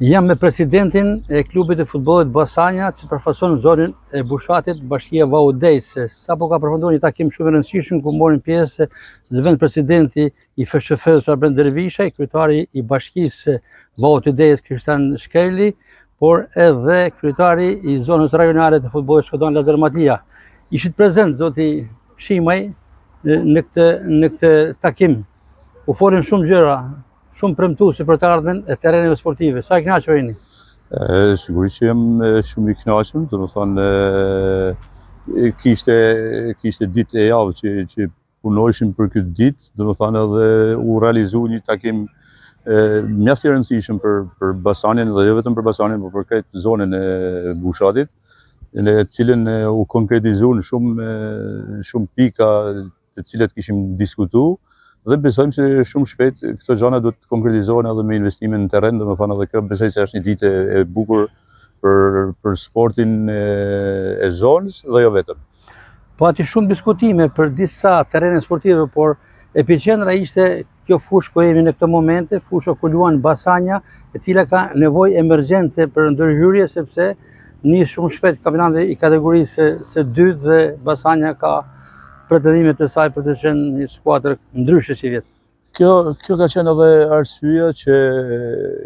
Jam me presidentin e klubit të futbollit Basanja që përfaqëson zonën e Bushatit, bashkia Vaudejse. Sapo ka përfunduar një takim shumë i rëndësishëm ku morin pjesë zëvend presidenti i FSHF-s Arben Dervisha, kryetari i bashkisë Vaudejse Kristian Shkreli, por edhe kryetari i zonës rajonale të futbollit Shkodran Lazar Matia. Ishit prezent zoti Shimaj në këtë takim. U folën shumë gjëra, shumë premtuese për të ardhmen e terreneve sportive. Sa i kënaqur jeni? Sigurisht që jam shumë i kënaqur, domethënë kishte ditë e javë që punojshim për këtë ditë, domethënë edhe u realizua një takim mjaft i rëndësishëm për Basanin dhe jo vetëm për Basanin, por për këtë zonën e Bushatit, në të cilën u konkretizuan shumë pika të cilat kishim diskutuar. Dhe besojmë se shumë shpejt këto gjëra do të konkretizohen edhe me investime në terren, domethënë edhe kjo besoj se është një ditë e bukur për sportin e zonës dhe jo vetëm. Pati shumë diskutime për disa terrene sportive, por epiqendra ishte kjo fushë ku jemi në këtë momente, fusha ku luan Basanja, e cila ka nevojë emergjente për ndërhyrje sepse nis shumë shpejt kampionati i kategorisë së 2 dhe Basanja ka pretendimet e saj për të qenë një skuadër ndryshe si vjet. Kjo ka qenë edhe arsyeja që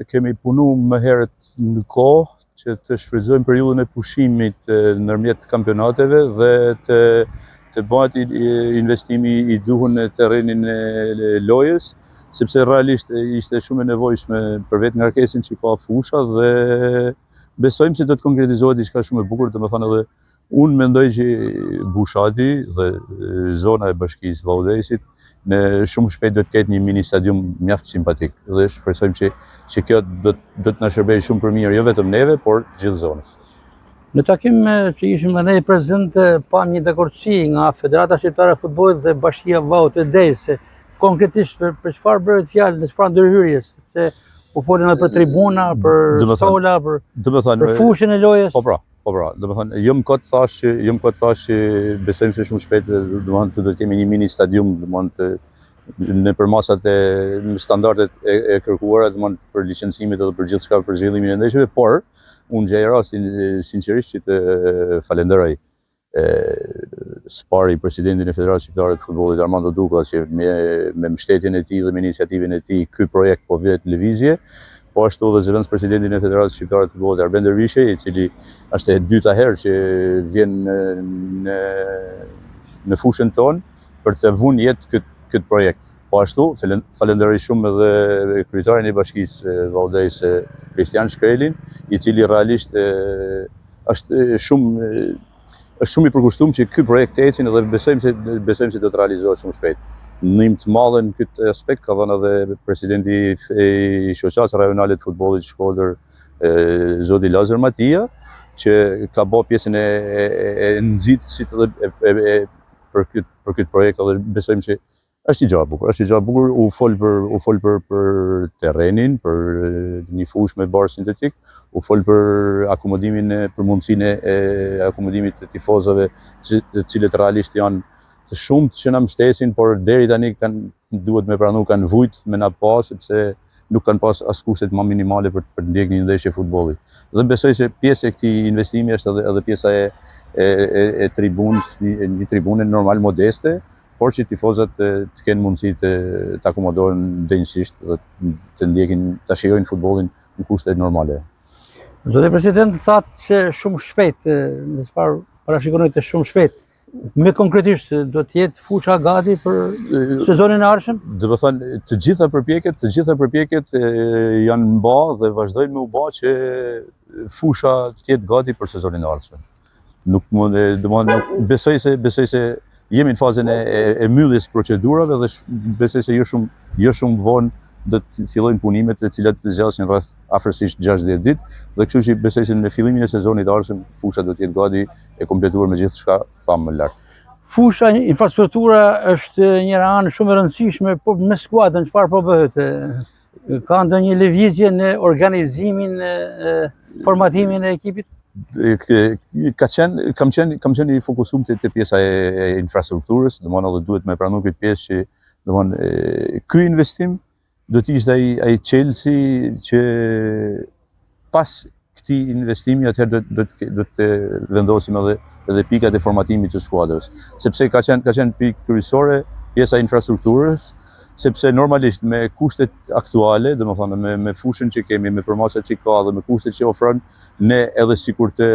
kemi punuar më herët në kohë që të shfrytëzojmë periudhën e pushimit ndërmjet kampionateve dhe të bëhet investimi i duhur në terrenin e lojës, sepse realisht ishte shumë e nevojshme për vetë ngarkesën që ka fusha dhe besojmë se do të konkretizohet diçka shumë e bukur, domethënë edhe unë mendoj që Bushati dhe zona e bashkisë Vaudejsit në shumë shpejt do të ketë një mini stadium mjaft simpatik dhe shpresojmë që kjo do të na shërbejë shumë për mirë, jo vetëm neve, por gjithë zonës. Në takim që ishim ne prezent, pa një dakordsi nga Federata Shqiptare e Futbollit dhe Bashkia Vaudejse, konkretisht për çfarë bëhet fjalë, në çfarë ndërhyrjes, se u folën edhe për tribuna, për sola, për fushën e lojës. Po pra, domethënë jam kot thash që besojmë se shumë shpejt domethënë do të kemi një mini stadium domethënë nëpër masat e standardet e kërkuara domethënë për licencimet edhe për gjithçka për zhvillimin e ndeshjeve, por unë gjej rastin sinqerisht që të falenderoj spari presidentin e Federatës Shqiptare të Futbollit Armando Duka që me mbështetjen e tij dhe me iniciativën e tij ky projekt po vjet në lëvizje. Po ashtu dhe zëvendës presidentin e Federatës Shqiptare të Futbollit Arben Dervisha, i cili është e dyta herë që vjen në fushën tonë për të vënë jetë këtë projekt. Po ashtu falenderoj shumë edhe kryetarin e bashkisë Vaudejse Kristian Shkrelin, i cili realisht është shumë i përkushtuar që ky projekt të ecin dhe besojmë se do të realizohet shumë shpejt. Ndihmë të madhe në këtë aspekt ka dhënë edhe presidenti i shoqatës rajonale të futbollit Shkodër, zoti Lazar Matia, që ka bërë pjesën e nxitësit edhe për këtë projekt dhe besojmë që është një gjë e bukur, u fol për terrenin, për një fushë me barë sintetik, u fol për për mundësinë e akomodimit të tifozëve, të cilët realisht janë të shumtë që na mbështesin, por deri tani duhet me pranu kanë vujt me na pas, sepse nuk kanë pas as kushtet më minimale për të ndjekur një ndeshje futbolli. Dhe besoj se pjesë e këtij investimi është edhe pjesa e tribunës, një tribune normal modeste, por që tifozët të kenë mundësi të akomodohen denjësisht dhe të ndjekin, të shijojnë futbollin në kushte normale. Zoti president thatë që shumë shpejt, në çfarë parashikoni të shumë shpejt, me konkretisht do të jetë fusha gati për sezonin e ardhshëm? Do të thënë të gjitha përpjekjet janë mba dhe vazhdojnë me u bë që fusha të jetë gati për sezonin e ardhshëm. Besoj se jemi në fazën e mbylljes procedurave dhe besoj se jo shumë vonë do të fillojnë punimet e cilat të zgjasin rreth afërsisht 60 ditë dhe kështu që besoj se në fillimin e sezonit të ardhshëm fusha do të jetë gati e kompletuar me gjithçka thamë më lart. Fusha, infrastruktura është njëra anë shumë e rëndësishme, po me skuadrën çfarë po bëhet? Ka ndonjë lëvizje në organizimin, formatimin e ekipit? Kam qenë i fokusuar te pjesa e infrastrukturës, domethënë edhe duhet me pranu këtë pjesë që domethënë ky investim do të ishte ai çelësi që pas këtij investimi atëherë do të vendosim edhe pikat e formatimit të skuadrës, sepse ka qenë pikë kryesore pjesa e infrastrukturës, sepse normalisht me kushtet aktuale, domethënë me fushën që kemi, me përmasat që ka dhe me kushtet që ofron, ne edhe sikur të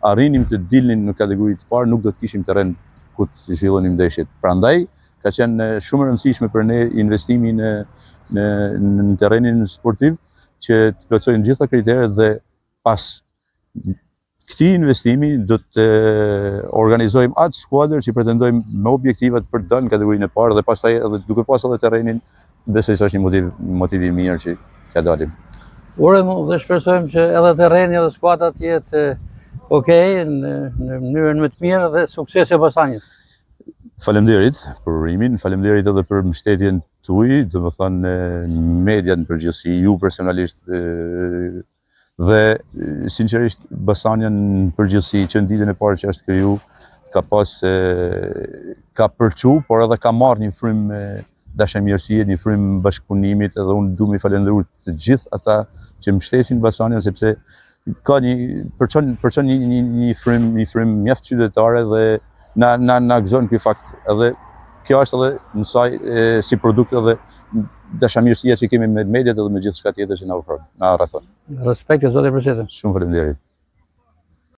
arrinim të dilnin në kategori të parë, nuk do të kishim terren ku të zhvillonim ndeshjet. Prandaj ka qenë shumë e rëndësishme për ne investimi në terrenin sportiv që të plotësojnë gjitha kriteret dhe pas këtij investimi do të organizojmë atë skuadër që pretendojmë me objektivat për të dalë në kategorinë e parë dhe pastaj edhe duke pas edhe terrenin, besoj se është një motiv i mirë që t'ja dalim. Urojmë dhe shpresojmë që edhe terreni edhe skuadra të jetë okej në mënyrën më të mirë dhe suksese Basanjës. Faleminderit për urimin, faleminderit edhe për mbështetjen tuaj, domethënë median në përgjithësi, ju personalisht dhe sinqerisht Basanja në përgjithësi që në ditën e parë që është kriju ka përçu, por edhe ka marrë një frymë dashamirësie, një frymë bashkëpunimit, edhe unë du me falenderuar të gjithë ata që mbështesin Basanjan sepse ka përçon një frymë mjaft qytetare dhe na gëzon ky fakt edhe kjo është edhe në saj si produkt edhe dashamirësia që kemi me mediat edhe me gjithçka tjetër që na ofron, na rrethon. Respekt, zoti president. Shumë faleminderit.